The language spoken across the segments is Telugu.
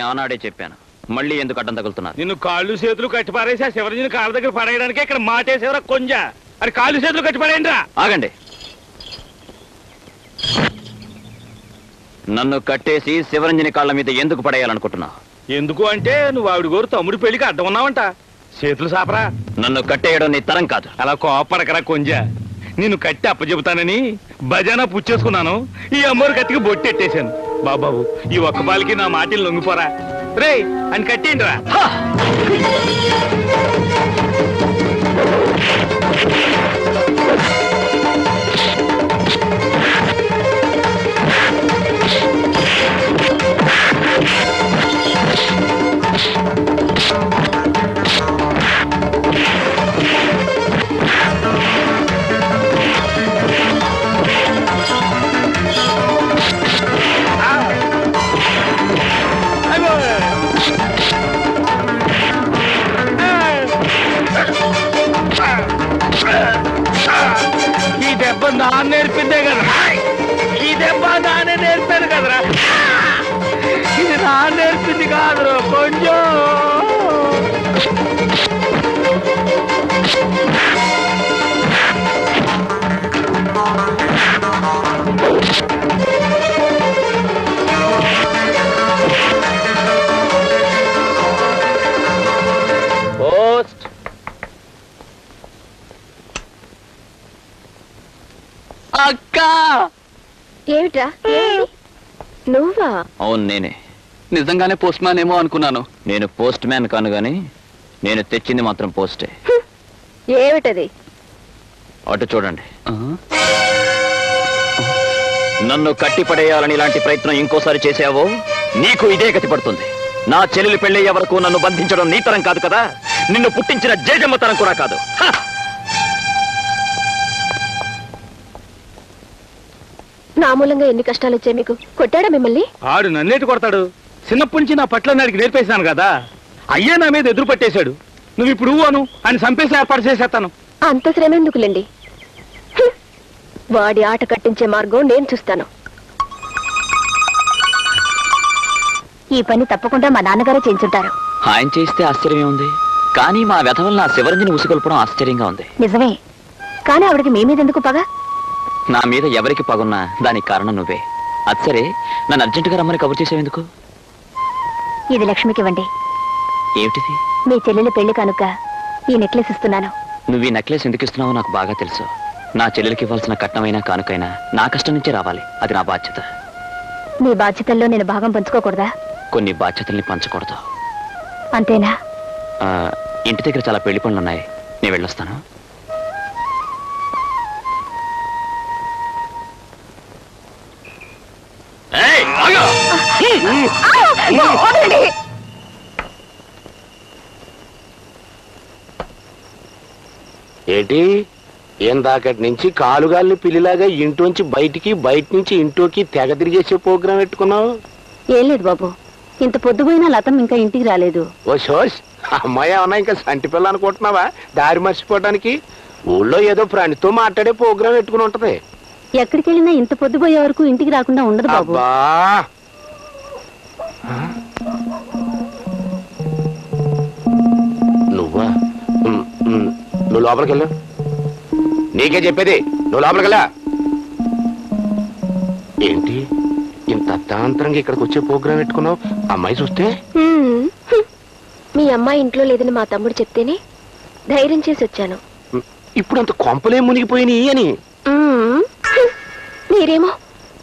ఆనాడే చెప్పాను, మళ్ళీ ఎందుకు అడ్డం తగులుతున్నారు? నిన్ను కాళ్ళు చేతులు కట్టిపారేసి ఆ శివరంజని కాళ్ళ దగ్గర పడేయడానికి ఇక్కడ మాటేసేవరా కొంజ. అది కాళ్ళు చేతులు కట్టిపారేయండిరా. ఆగండి. నన్ను కట్టేసి శివరంజని కాళ్ళ మీద ఎందుకు పడేయాలనుకుంటున్నా? ఎందుకు అంటే నువ్వు ఆవిడ గోరు తమ్ముడి పెళ్లికి అడ్డం ఉన్నావంట. చేతులు సాపరా. నన్ను కట్టేయడం నీ తరం కాదు. అలా కోపడకరా కొంజ. నిన్ను కట్టి అప్పచెబుతానని భజన పుచ్చేసుకున్నాను. ఈ అమ్మోరు కత్తికి బొట్టెట్టేశాను. బాబాబు ఈ ఒక్క బాలికి నా మాటలు లొంగిపోరా. రే అని కట్టేయండిరా. ఈ దెబ్బ నాన్న నేర్పిందే కదరా. ఈ దెబ్బ నానే నేర్పాను కదరా. ఇది నాన్న నేర్పింది కాదురా కొంచెం. పోస్ట్. అక్క. ఏమిట్రా? నువ్వా? అవును నేనే. నిజంగానే పోస్ట్ మ్యాన్ ఏమో అనుకున్నాను. నేను పోస్ట్ మ్యాన్ కాను గాని నేను తెచ్చింది మాత్రం పోస్టే. ఏమిటది? అటు చూడండి. నన్ను కట్టిపడేయాలని ఇలాంటి ప్రయత్నం ఇంకోసారి చేశావో నీకు ఇదే గతి పడుతుంది. నా చెల్లెలు పెళ్ళయ్యే వరకు నన్ను బంధించడం నీ తరం కాదు కదా. నిన్ను పుట్టించిన జేజమ్మ తరం కూడా కాదు. నా మూలంగా ఎన్ని కష్టాలు వచ్చాయి మీకు? కొట్టాడా మిమ్మల్ని? ఆడు నన్నేటి కొడతాడు? చిన్నప్పటి నుంచి నా పట్ల నాడికి నేర్పేశాను కదా. అయ్యే నా మీద ఎదురు పట్టేశాడు. నువ్వు ఇప్పుడు అను అని చంపేసి ఏర్పాటు చేసేస్తాను. అంత శ్రమ ఎందుకులేండి. వాడి ఆట కట్టించే మార్గం నేను చూస్తాను. ఈ పని తప్పకుండా మా నాన్నగారే చేయించుంటారు. ఆయన చేస్తే ఆశ్చర్యం ఉంది, కానీ మా వెధవల్ని ఆ శివరంజని ఉసుగొల్పడం ఆశ్చర్యంగా ఉంది. నిజమే, కానీ ఆవిడకి మీ మీద ఎందుకు పగ? నా మీద ఎవరికి పగున్నా దానికి కారణం నువ్వే. అది సరే, నన్ను అర్జెంటుగా రమ్మని కబురు చేసావెందుకు? ఇది లక్ష్మికి ఇవ్వండి. ఏమిటిది? మీ చెల్లెలి పెళ్లి కనుక ఈ నెక్లెస్ ఇస్తున్నాను. నువ్వు ఈ నెక్లెస్ ఎందుకు ఇస్తున్నావో నాకు బాగా తెలుసు. నా చెల్లెలికి ఇవ్వాల్సిన కట్నమైనా కానుకైనా నా కష్టం నుంచే రావాలి. అది నా బాధ్యత. మీ బాధ్యతల్లో నేను భాగం పంచుకోకూడదా? కొన్ని బాధ్యతల్ని పంచకూడదు. అంతేనా? ఇంటి దగ్గర చాలా పెళ్లి పనులు ఉన్నాయి, నేను వెళ్ళొస్తాను. ఏంటి ఏందాకటి నుంచి కాలుగాల్ని పిల్లిలాగా ఇంట్లోంచి బయటికి, బయట నుంచి ఇంట్లోకి తెగ తిరిగేసే ప్రోగ్రాం పెట్టుకున్నావు? ఏం లేదు బాబు, ఇంత పొద్దుపోయినా లతం ఇంకా ఇంటికి రాలేదు. ఓ శోష్, అమ్మాయి ఏమన్నా ఇంకా సంటి పిల్ల అనుకుంటున్నావా దారి మర్చిపోవడానికి? ఊళ్ళో ఏదో ప్రాణితో మాట్లాడే ప్రోగ్రాం పెట్టుకుని ఉంటది. ఎక్కడికి వెళ్ళినా ఇంత పొద్దుపోయే వరకు ఇంటికి రాకుండా ఉండదు బాబు. నువ్వా? నువ్వు లోపలికి వెళ్ళు. నీకే చెప్పేది, నువ్వు లోపలికి వెళ్ళా. ఏంటి ఇంత అర్థాంతరంగా ఇక్కడికి వచ్చే ప్రోగ్రాం పెట్టుకున్నావు? అమ్మాయి చూస్తే? మీ అమ్మాయి ఇంట్లో లేదని మా తమ్ముడు చెప్తేనే ధైర్యం చేసి వచ్చాను. ఇప్పుడు అంత కొంపలే మునిగిపోయినాయి అని. మీరేమో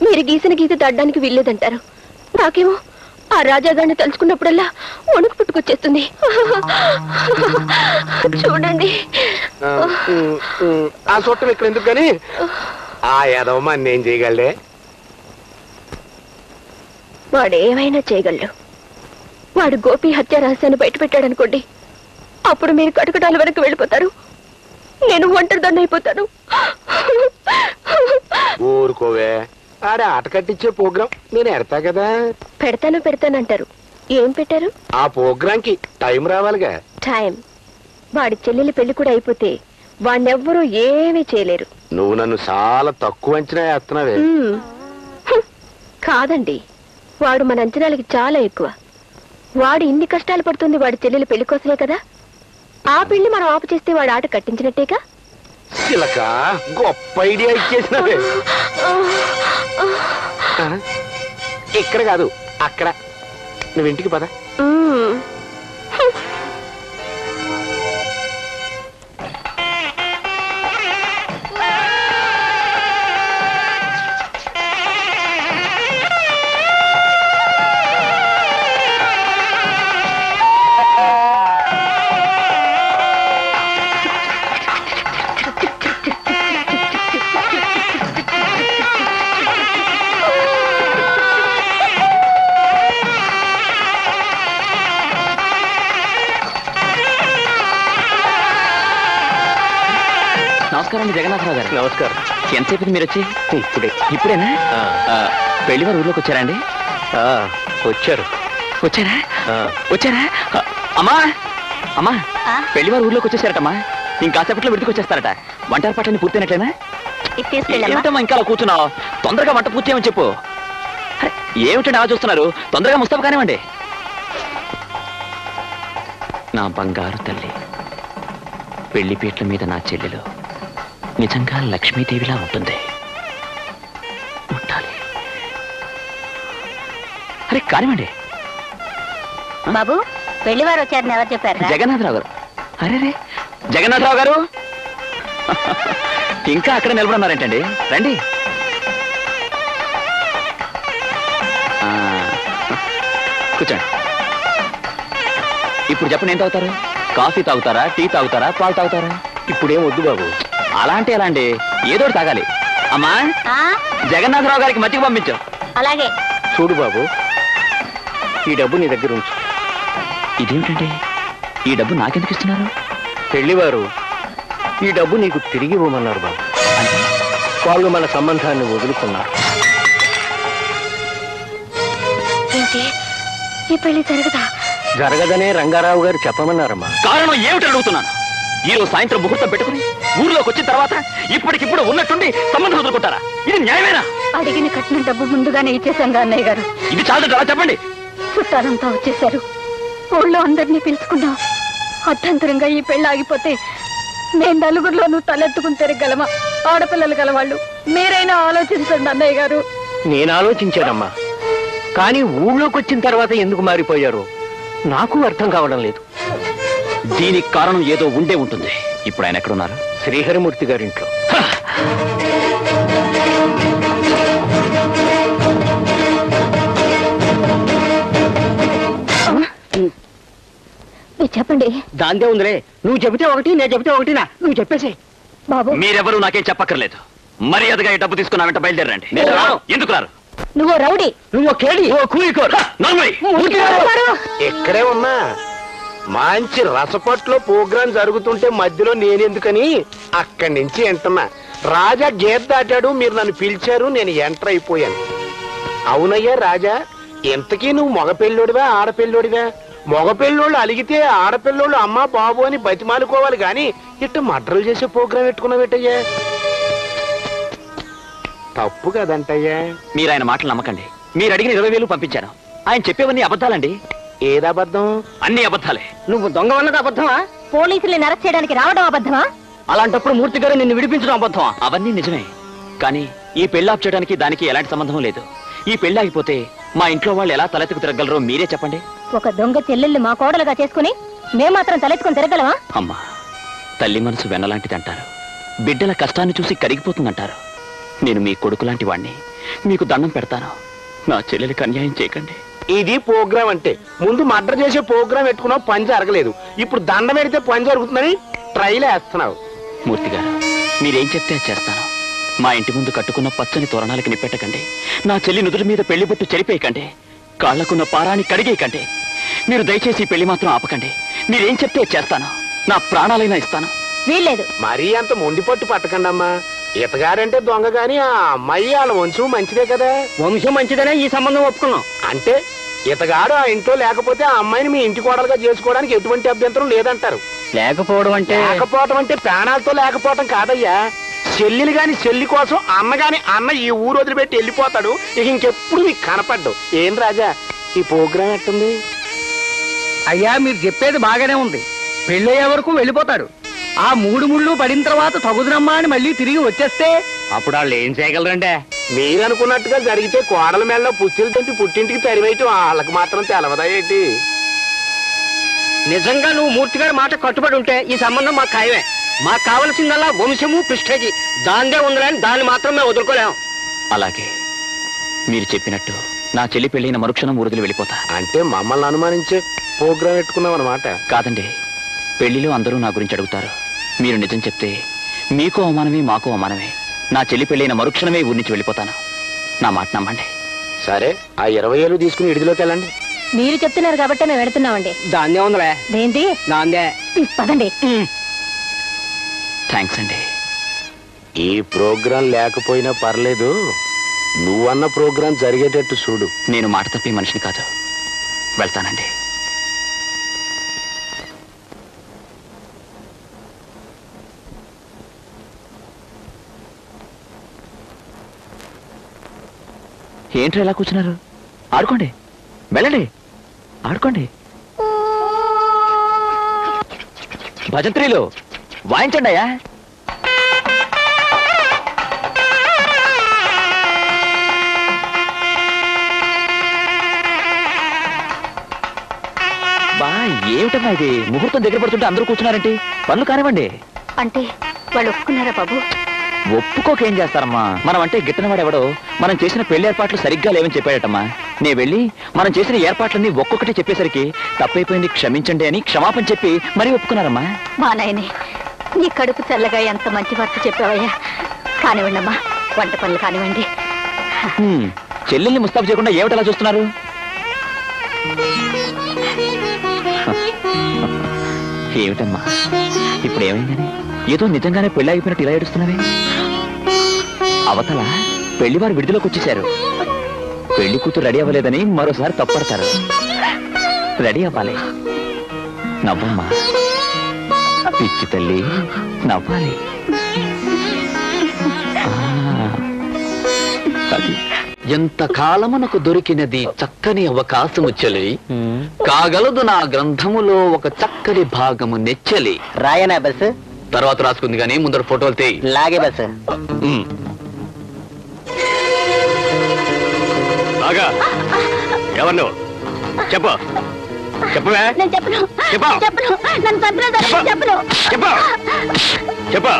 మీరు గీసిన గీత దాడడానికి వీల్లేదంటారు. నాకేమో ఆ రాజాగారిని తలుచుకున్నప్పుడల్లా వణుకు పుట్టుకొచ్చేస్తుంది. చూడండి. ఆ చూడటం ఇక్కడ ఎందుకు కానీ ఆ యాదవమ్మ నేను చేయగలడే. వాడేమైనా చేయగలడు. వాడు గోపి హత్య రహస్యాన్ని బయట పెట్టాడనుకోండి, అప్పుడు మీరు కటకటాల వరకు వెళ్ళిపోతారు, నేను ఒంటరిదాన్ని అయిపోతాను. ఊరుకోవే, ఆడే ఆట కట్టించే ప్రోగ్రాం నేను ఎడతా కదా. పెడతానంటారు. ఏం పెట్టారు? ఆ ప్రోగ్రాం కి టైం రావాలిగా. టైం? వాడి చెల్లెలి పెళ్లి కూడా అయిపోతే వాడినెవ్వరూ ఏమీ చేయలేరు. నువ్వు నన్ను చాలా తక్కువ అంచనా వేస్తున్నావే. కాదండి, వాడు మన అంచనాలకి చాలా ఎక్కువ. వాడు ఇన్ని కష్టాలు పడుతుంది వాడి చెల్లెలు పెళ్లి కోసమే కదా. ఆ పెళ్లి మనం ఆపు చేస్తే వాడు ఆట కట్టించినట్టేగా. చిలక గొప్ప ఐడియా ఇచ్చేసినవే. ఇక్కడ కాదు అక్కడ. నువ్వు ఇంటికి పద. నమస్కారం అండి జగన్నాథరావు గారు. నమస్కారం. ఎంతసేపు మీరు వచ్చి? ఇప్పుడేనా? పెళ్లి వారు ఊర్లోకి వచ్చారండి? వచ్చారా? అమ్మా అమ్మా, పెళ్లి వారు ఊర్లోకి వచ్చేసారటమ్మా. ఇంకాసేపట్లో విడికి వచ్చేస్తారట. వంట ఏర్పాట్లన్నీ పూర్తయినట్లేనా? ఏమిటమ్మా ఇంకా అలా కూర్చున్నావు? తొందరగా వంట పూర్తి చేయమని చెప్పు. ఏమిటండి అలా చూస్తున్నారు? తొందరగా ముస్తాబు కానివ్వండి. నా బంగారు తల్లి, పెళ్లి పీట్ల మీద నా చెల్లెలు నిజంగా లక్ష్మీదేవిలా ఉంటుంది. ఉండాలి. అరే కానివ్వండి. బాబు, పెళ్లి వారు వచ్చారని ఎవరు చెప్పారు? జగన్నాథరావు గారు. అరే జగన్నాథరావు గారు, ఇంకా అక్కడ నిలబడున్నారేంటండి? రండి. కూర్చోండి. ఇప్పుడు చెప్పండి, ఏం తాగుతారు? కాఫీ తాగుతారా, టీ తాగుతారా, పాలు తాగుతారా? ఇప్పుడేం వద్దు బాబు. అలా అంటే ఎలా అండి? ఏదో తాగాలి. అమ్మా, జగన్నాథరావు గారికి మజ్జిగ పంపించు. అలాగే. చూడు బాబు, ఈ డబ్బు నీ దగ్గర ఉంచు. ఇదేమిటండి, ఈ డబ్బు నాకెందుకు ఇస్తున్నారు? పెళ్లివారు ఈ డబ్బు నీకు తిరిగి ఇవ్వమన్నారు బాబు. అంటే వాళ్ళు మన సంబంధాన్ని వదులుకున్నారు. ఏంటి, ఈ పెళ్లి జరగదా? జరగదనే రంగారావు గారు చెప్పమన్నారమ్మా. కారణం ఏమిటని అడుగుతున్నాను. ఈ రోజు సాయంత్రం ముహూర్తం పెట్టుకుని ఊర్లోకి వచ్చిన తర్వాత ఇప్పటికిప్పుడు ఉన్నట్టుండి సంబంధం వదులుకుంటారా? ఇది న్యాయమేనా? అడిగిన కట్టిన డబ్బు ముందుగానే ఇచ్చేశాను అన్నయ్య గారు. ఇది చాలు అలా చెప్పండి. చుట్టాలంతా వచ్చేశారు. ఊళ్ళో అందరినీ పిలుచుకున్నాం. అర్థంతరంగా ఈ పెళ్లి ఆగిపోతే నేను నలుగురిలోనూ తలెత్తుకుని తిరగలమా? ఆడపిల్లలు గలవాళ్ళు మీరైనా ఆలోచించండి అన్నయ్య గారు. నేను ఆలోచించానమ్మా, కానీ ఊళ్ళోకి వచ్చిన తర్వాత ఎందుకు మారిపోయారు నాకు అర్థం కావడం లేదు. దీనికి కారణం ఏదో ఉండే ఉంటుంది. ఇప్పుడు ఆయన ఎక్కడున్నారు? శ్రీహరిమూర్తి గారింట్లో. చెప్పండి. దాందే ఉందిలే. నువ్వు చెబితే ఒకటి, నేను చెబితే ఒకటినా? నువ్వు చెప్పేసి. బాబు, మీరెవరూ నాకేం చెప్పక్కర్లేదు. మర్యాదగా ఈ డబ్బు తీసుకున్నా వెంట బయలుదేరండి. ఎందుకు రారు? నువ్వు రౌడీ, నువ్వు కేడి, ఇక్కడే ఉన్నా. మంచి రసపట్లో ప్రోగ్రాం జరుగుతుంటే మధ్యలో నేనెందుకని అక్కడి నుంచి ఎంటున్నా. రాజా గేట్ దాటాడు, మీరు నన్ను పిలిచారు, నేను ఎంటర్ అయిపోయాను. అవునయ్యా రాజా, ఇంతకీ నువ్వు మగపెళ్ళోడివా ఆడపిల్లోడివా? మగపెళ్ళోళ్ళు అలిగితే ఆడపిల్లోళ్ళు అమ్మా బాబు అని బతిమాలుకోవాలి గాని ఇట్ట మడ్రలు చేసే ప్రోగ్రాం పెట్టుకున్నావేటయ్యా? తప్పు కదంటయ్యా. మీరు ఆయన మాటలు నమ్మకండి. మీరు అడిగిన 20,000 పంపించాను. ఆయన చెప్పేవన్నీ అబద్ధాలండి. ఏదబద్ధం? అన్ని అబద్ధాలే. నువ్వు దొంగ ఉన్నది అబద్ధమా? పోలీసుల్ని అరెస్ట్ చేయడానికి రావడం అబద్ధమా? అలాంటప్పుడు మూర్తి గారు నిన్ను విడిపించడం అబద్ధమా? అవన్నీ నిజమే. కానీ ఈ పెళ్లాప్ చేయడానికి దానికి ఎలాంటి సంబంధం లేదు. ఈ పెళ్లి ఆగిపోతే మా ఇంట్లో వాళ్ళు ఎలా తలెత్తుకు తిరగలరో మీరే చెప్పండి. ఒక దొంగ చెల్లెల్ని మా కోడలుగా చేసుకుని మేమాత్రం తలెత్తుకుని తిరగలమా? అమ్మా, తల్లి మనసు వెన్నలాంటిదంటారు. బిడ్డల కష్టాన్ని చూసి కరిగిపోతుందంటారు. నేను మీ కొడుకు లాంటి వాణ్ణి. మీకు దండం పెడతాను. నా చెల్లెలికి అన్యాయం చేయకండి. ఇది ప్రోగ్రాం అంటే. ముందు మర్డర్ చేసే ప్రోగ్రాం పెట్టుకున్నావు, పని జరగలేదు. ఇప్పుడు దండ పెడితే పని జరుగుతుందని ట్రైల్ వేస్తున్నావు. మూర్తి గారు, మీరేం చెప్తే అది చేస్తాను. మా ఇంటి ముందు కట్టుకున్న పచ్చని తోరణాలకి నిప్పెట్టకండి. నా చెల్లి నుదురు మీద పెళ్లి బొట్టు చెరిపేయకండి. కాళ్లకున్న పారాన్ని కడిగేయకండి. మీరు దయచేసి ఈ పెళ్లి మాత్రం ఆపకండి. మీరేం చెప్తే చేస్తాను. నా ప్రాణాలైనా ఇస్తాను. వీల్లేదు. మరీ అంత మొండి పట్టు పట్టకండి అమ్మా. ఇతగారంటే దొంగ గాని ఆ అమ్మాయి వాళ్ళ వంశం మంచిదే కదా. వంశం మంచిదనే ఈ సంబంధం ఒప్పుకున్నాం. అంటే ఇతగాడు ఆ ఇంట్లో లేకపోతే ఆ అమ్మాయిని మీ ఇంటి కోడలుగా చేసుకోవడానికి ఎటువంటి అభ్యంతరం లేదంటారు. లేకపోవడం అంటే లేకపోవటం అంటే ప్రాణాలతో లేకపోవటం కాదయ్యా. చెల్లెలు గాని చెల్లి కోసం అన్న గాని అన్న ఈ ఊరు వదిలిపెట్టి వెళ్ళిపోతాడు. ఇక ఇంకెప్పుడు మీకు కనపడ్డు. ఏం రాజా, ఈ ప్రోగ్రాం ఎట్టుంది? అయ్యా మీరు చెప్పేది బాగానే ఉంది. పెళ్ళయ్యే వరకు వెళ్ళిపోతాడు. ఆ 3 ముళ్ళు పడిన తర్వాత తగుదునమ్మా అని మళ్ళీ తిరిగి వచ్చేస్తే అప్పుడు వాళ్ళు ఏం చేయగలరండి? మీరనుకున్నట్టుగా జరిగితే కోడల మేళ్ళ పుచ్చులు తెంపి పుట్టింటికి తరివేయటం వాళ్ళకి మాత్రం తెలవదా ఏంటి? నిజంగా నువ్వు మూర్తి గారి మాట కట్టుబడి ఉంటే ఈ సంబంధం మాకు ఖాయమే. మాకు కావలసిందల్లా వంశము ప్రిస్టేజీ. దాందే ఉందని దాన్ని మాత్రం మేము వదులుకోలేము. అలాగే మీరు చెప్పినట్టు నా చెల్లి పెళ్ళైన మరుక్షణం ఊరుదిలి వెళ్ళిపోతా. అంటే మమ్మల్ని అనుమానించే ప్రోగ్రాం పెట్టుకున్నాం అన్నమాట. కాదండి, పెళ్లిలో అందరూ నా గురించి అడుగుతారు. మీరు నిజం చెప్తే మీకు అవమానమే మాకు అవమానమే. నా చెల్లి పెళ్ళైన మరుక్షణమే ఊరి నుంచి వెళ్ళిపోతాను. నా మాట నమ్మండి. సరే, ఆ 20 ఏళ్ళు తీసుకుని ఇడిదిలోకి వెళ్ళండి. మీరు చెప్తున్నారు కాబట్టి మేము వెళుతున్నామండి. దాందే ఉందిలే. ఏంటి? దాందే. పదండి. థ్యాంక్స్ అండి. ఈ ప్రోగ్రాం లేకపోయినా పర్లేదు, నువ్వన్న ప్రోగ్రాం జరిగేటట్టు చూడు. నేను మాట తప్పే మనిషిని కాదు. వెళ్తానండి. ఏంట్రా ఎలా కూర్చున్నారు? ఆడుకోండి, వెళ్ళండి, ఆడుకోండి. భజంత్రీలు వాయించండి అయ్యా. బా ఏమిటమ్మా ఇది? ముహూర్తం దగ్గర పడుతుంటే అందరూ కూర్చున్నారంటే పనులు కానివ్వండి. అంటే వాళ్ళు ఒప్పుకున్నారా బాబు? ఒప్పుకోకేం చేస్తారమ్మా? మనం అంటే గిట్టనవాడెవడో మనం చేసిన పెళ్లి ఏర్పాట్లు సరిగ్గా లేవని చెప్పాడటమ్మా. నేను వెళ్ళి మనం చేసిన ఏర్పాట్లన్నీ ఒక్కొక్కటి చెప్పేసరికి తప్పైపోయింది క్షమించండి అని క్షమాపణ చెప్పి మరీ ఒప్పుకున్నారమ్మా. మా నాయనే, నీ కడుపు చల్లగా ఎంత మంచి వార్త చెప్పావయ్యా. కానివ్వండి అమ్మా, వంట పనులు కానివ్వండి. చెల్లెల్ని ముస్తాబు చేయకుండా ఏమిటలా చూస్తున్నారు? ఏమిటమ్మా ఇప్పుడు ఏమైందని? ఏదో నిజంగానే పెళ్లి అయిపోయినట్టు ఇలా ఏడుస్తున్నావే? అవతల పెళ్లివారు విడుదలకు వచ్చేశారు. పెళ్లి కూతురు రెడీ అవ్వలేదని మరోసారి తప్పడతారు. రెడీ అవ్వాలి. నవ్వమ్మా పిచ్చి తల్లి, నవ్వాలి. ఎంత కాలమునకు దొరికినది చక్కని అవకాశము చెలి, కాగలదు నా గ్రంథములో ఒక చక్కని భాగము నెచ్చలి. రాయనా బస్? తర్వాత రాసుకుంది కానీ ముందర ఫోటోలు తేయి. లాగే బస్. ఎవరు నువ్వు? చెప్పు, చెప్పవే. నేను చెప్పను, చెప్పను, నన్ను చంపలేదు, చెప్పను, చెప్పు, చెప్పు.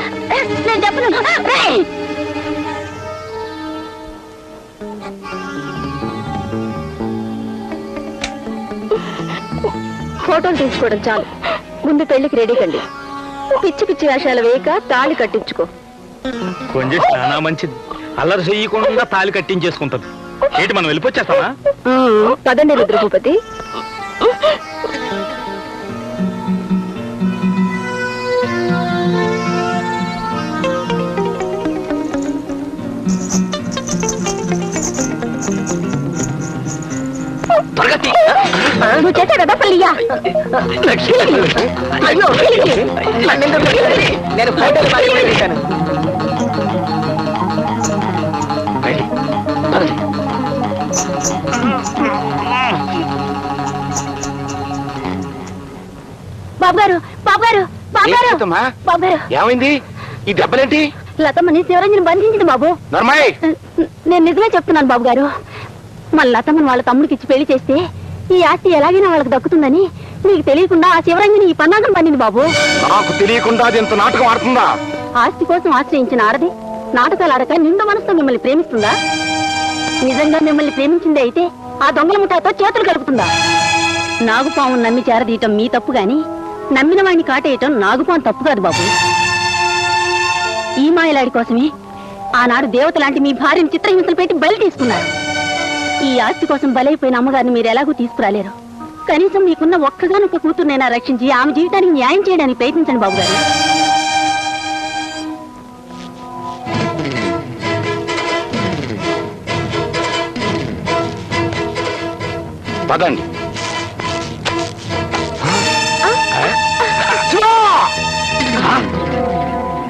నేను చెప్పను. ఫోటోలు తీసుకోవడం చాలు, ముందు పెళ్లికి రెడీ కండి. పిచ్చి పిచ్చి వేషాలు వేయక తాళి కట్టించుకో. కొంచెం చాలా మంచిది. అల్లరి చెయ్యకుండా తాళి కట్టించేసుకుంటుంది. ఏంటి మనం వెళ్ళిపోచ్చేస్తామా? పదండి రుద్రభూపతి. నువ్వు చేసా కదా పల్లియా? అయ్యో నేను ఫోటోలు పెట్టాను. బాబు గారు, బాబు గారు, బాబు గారు, బాబు గారు, ఏమైంది? ఈ దెబ్బలేంటి? లతమ్మని శివరంజన్ బంధించింది బాబు. నర్మాయ్, నేను నిజమే చెప్తున్నాను బాబు గారు. మన లతమ్మని వాళ్ళ తమ్ముడికి ఇచ్చి పెళ్లి చేస్తే ఈ ఆస్తి ఎలాగైనా వాళ్ళకి దక్కుతుందని మీకు తెలియకుండా ఆ శివరంజని ఈ పన్నాగం పన్నింది బాబు. నాకు తెలియకుండా అది ఎంత నాటకం ఆడుతుందా? ఆస్తి కోసం ఆశ్రయించిన ఆడది నాటకాలు ఆడక నిండు మనసుతో మిమ్మల్ని ప్రేమిస్తుందా? నిజంగా మిమ్మల్ని ప్రేమించింది అయితే ఆ దొంగల ముఠాతో చేతులు కలుపుతుందా? నాగుపాము నమ్మి చేరదీయటం మీ తప్పు గాని నమ్మిన వాడిని కాటేయటం నాగుపాము తప్పు కాదు బాబు. ఈ మాయలాడి కోసమే ఆనాడు దేవత లాంటి మీ భార్యను చిత్రహింసలు పెట్టి బలి తీసుకున్నారు. ఈ ఆస్తి కోసం బలైపోయిన అమ్మగారిని మీరు ఎలాగూ తీసుకురాలేరు. కనీసం మీకున్న ఒక్కగానొక్క కూతుర్నైనా రక్షించి ఆమె జీవితానికి న్యాయం చేయడానికి ప్రయత్నించండి బాబు గారు. పదండి.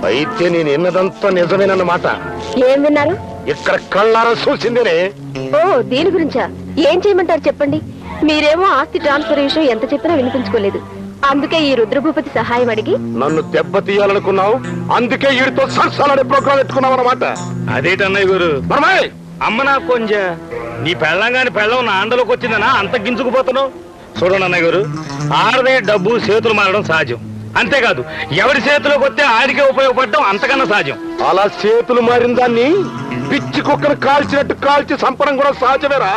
అయితే నేను ఎన్నదంతా నిజమేనన్నమాట. ఏం విన్నారు? ఇక్కడ కళ్ళారా చూసిందేనే. ఓ దీని గురించా? ఏం చేయమంటారు చెప్పండి. మీరేమో ఆస్తి ట్రాన్స్ఫర్ విషయం ఎంత చెప్పినా వినిపించుకోలేదు. అందుకే ఈ రుద్రభూపతి సహాయం అడిగి నన్ను దెబ్బతీయాలనుకున్నావు, అందుకే వీడితో సరసాలనే ప్రోగ్రాం పెట్టుకున్నావు అన్నమాట. అదేటన్నయ్య గారు, అమ్మ నా కొంచె నీ పెళ్ళంగాని పెళ్ళం నా అండలోకి వచ్చిందనా అంత గింజుకుపోతున్నావు? చూడండి అన్నయ్య గారు, ఆడదే డబ్బు చేతులు మారడం సహజం, అంతేకాదు ఎవరి చేతిలోకి వస్తే ఆడికే ఉపయోగపడడం అంతకన్నా సహజం. అలా చేతులు మారిన దాన్ని పిచ్చి కుక్కను కాల్చినట్టు కాల్చి చంపడం కూడా సహజమేరా.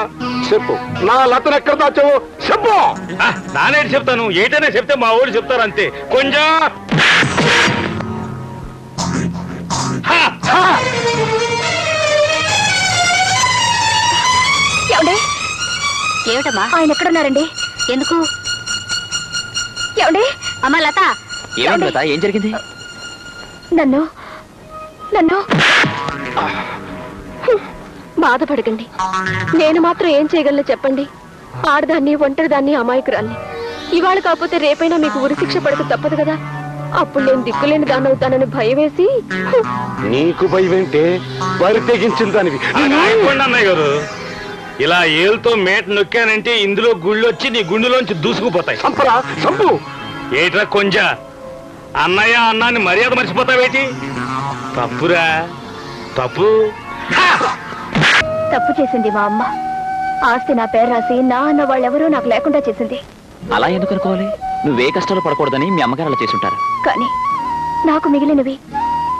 చెప్పు, నా లతను ఎక్కడ దాచావు చెప్పు. నానేటి చెప్తాను, ఏటైనా చెప్తే మా ఊళ్ళు చెప్తారు అంతే. కొంచెం ఏమిటమ్మా ఆయన ఎక్కడున్నారండి? ఎందుకు? ఏమండి? అమ్మా లత. ఏమైంది లత? ఏం జరిగింది? నన్ను నన్ను బాధపడకండి. నేను మాత్రం ఏం చేయగలను చెప్పండి? ఆడదాన్ని, ఒంటరిదాన్ని, అమాయకురాన్ని. ఇవాళ కాకపోతే రేపైనా మీకు ఉరిశిక్ష పడక తప్పదు కదా. అప్పుడు నేను దిక్కులేని దాన్ని అవుతానని భయం వేసి. నీకు భయం ఏంటే? బరి తెగించిన దానివి. అన్నయ్య గారు, ఇలా ఏలుతో మేట నొక్కానంటే ఇందులో గుళ్ళు వచ్చి నీ గుండెలోంచి దూసుకుపోతాయి. చంపరా, చంపు. ఏట్రా కొంచె అన్నయ్య అన్నాన్ని మర్యాద మర్చిపోతావేటి? తప్పురా, తప్పు. తప్పు చేసింది మా అమ్మ. ఆస్తి నా పేరు రాసి నా అన్న వాళ్ళెవరూ నాకు లేకుండా చేసింది. అలా ఎందుకు అనుకోవాలి? నువ్వే కష్టాలు పడకూడదని మీ అమ్మగారు అలా చేసుంటారు. కానీ నాకు మిగిలినవి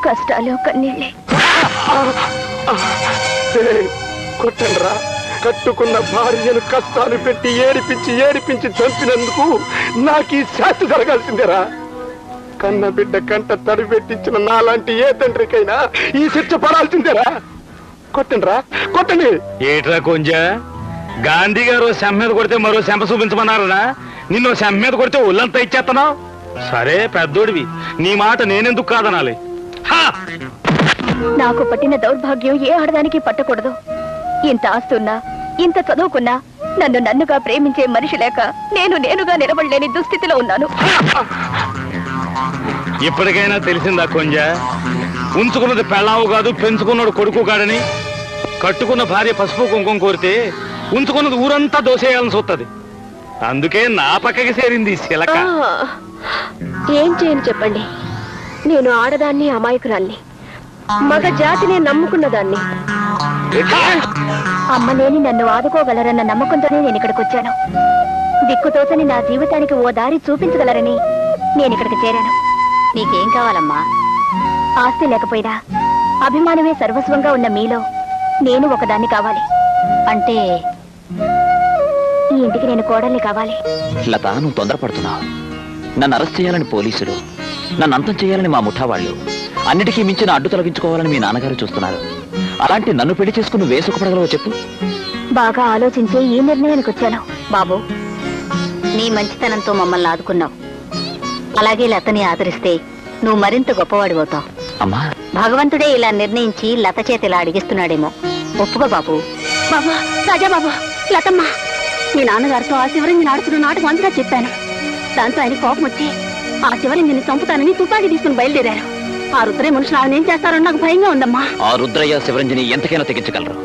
కష్టాలు, కన్నీళ్ళే. కొట్టండ్రా, కట్టుకున్న భార్యను కష్టాలు పెట్టి ఏడిపించి ఏడిపించి చంపినందుకు నాకు ఈ శాస్తి జరగాల్సిందేరా. కన్న బిడ్డ కంట తడి పెట్టించిన నాలాంటి ఏ తండ్రికైనా ఈ శిక్ష పడాల్సిందేరా. కొట్టండ్రా, కొట్టండి. ఏట్రా కొంచె గాంధీ గారు శంఖ మీద కొడితే మరో శంప చూపించమన్నారా? నిన్ను శంఖ మీద కొడితే ఒళ్ళంతా ఇచ్చేస్తున్నావు. సరే పెద్దోడివి, నీ మాట నేనెందుకు కాదనాలి? నాకు పట్టిన దౌర్భాగ్యం ఏ ఆడదానికి పట్టకూడదు. ఇంత ఆస్తున్నా, ఇంత చదువుకున్నా నన్నుగా ప్రేమించే మనిషి లేక నేనుగా నిలబడలేని దుస్థితిలో ఉన్నాను. ఇప్పటికైనా తెలిసిందా కొంచె? ఉంచుకున్నది పెళ్ళావు కాదు, పెంచుకున్నాడు కొడుకు కాడని. కట్టుకున్న భార్య పసుపు కుంకుమ కోరితే ఉంచుకున్నది ఊరంతా దోసేయాలని చూస్తుంది. అందుకే నా పక్కకి చేరింది శిలక. ఏం చేయను చెప్పండి? నేను ఆడదాన్ని, అమాయకురాల్ని, మగ జాతినే నమ్ముకున్నదాన్ని. అమ్మలేని నన్ను ఆదుకోగలరన్న నమ్మకంతోనే నేను ఇక్కడికి వచ్చాను. దిక్కుతోచని నా జీవితానికి ఓ దారి చూపించగలరని నేను ఇక్కడికి చేరాను. నీకేం కావాలమ్మా? ఆస్తి లేకపోయినా అభిమానమే సర్వస్వంగా ఉన్న మీలో నేను ఒకదాన్ని కావాలి. అంటే ఈ ఇంటికి నేను కోడల్ని కావాలి. లత, నువ్వు తొందరపడుతున్నావు. నన్ను అరెస్ట్ చేయాలని పోలీసులు, నన్ను అంతం చేయాలని మా ముఠా వాళ్ళు, అన్నిటికీ మించిన అడ్డు తొలగించుకోవాలని మీ నాన్నగారు చూస్తున్నారు. అలాంటి నన్ను పెళ్లి చేసుకుని వేసుకుపడగలవో చెప్పు. బాగా ఆలోచించి ఈ నిర్ణయానికి వచ్చాను. బాబు, నీ మంచితనంతో మమ్మల్ని ఆదుకున్నావు. అలాగే లతని ఆదరిస్తే నువ్వు మరింత గొప్పవాడిపోతావు. అమ్మా, భగవంతుడే ఇలా నిర్ణయించి లత చేతి ఇలా అడిగిస్తున్నాడేమో. ఒప్పుకో బాబు. బాబా, రాజా బాబు, లతమ్మ, మీ నాన్నగారితో ఆ శివరంజన్ ఆడుతున్న నాటకం అంతా చెప్పాను. దాంతో ఆయన కోపం వచ్చి ఆ శివరంజన్ని చంపుతానని తుపాకీ తీసుకుని బయలుదేరారు. ఆ రుద్రయ్య మనుషులు ఆయన ఏం చేస్తారో నాకు భయంగా ఉందమ్మా. ఆ రుద్రయ్య శివరంజని ఎంతకైనా తెగించగలరు.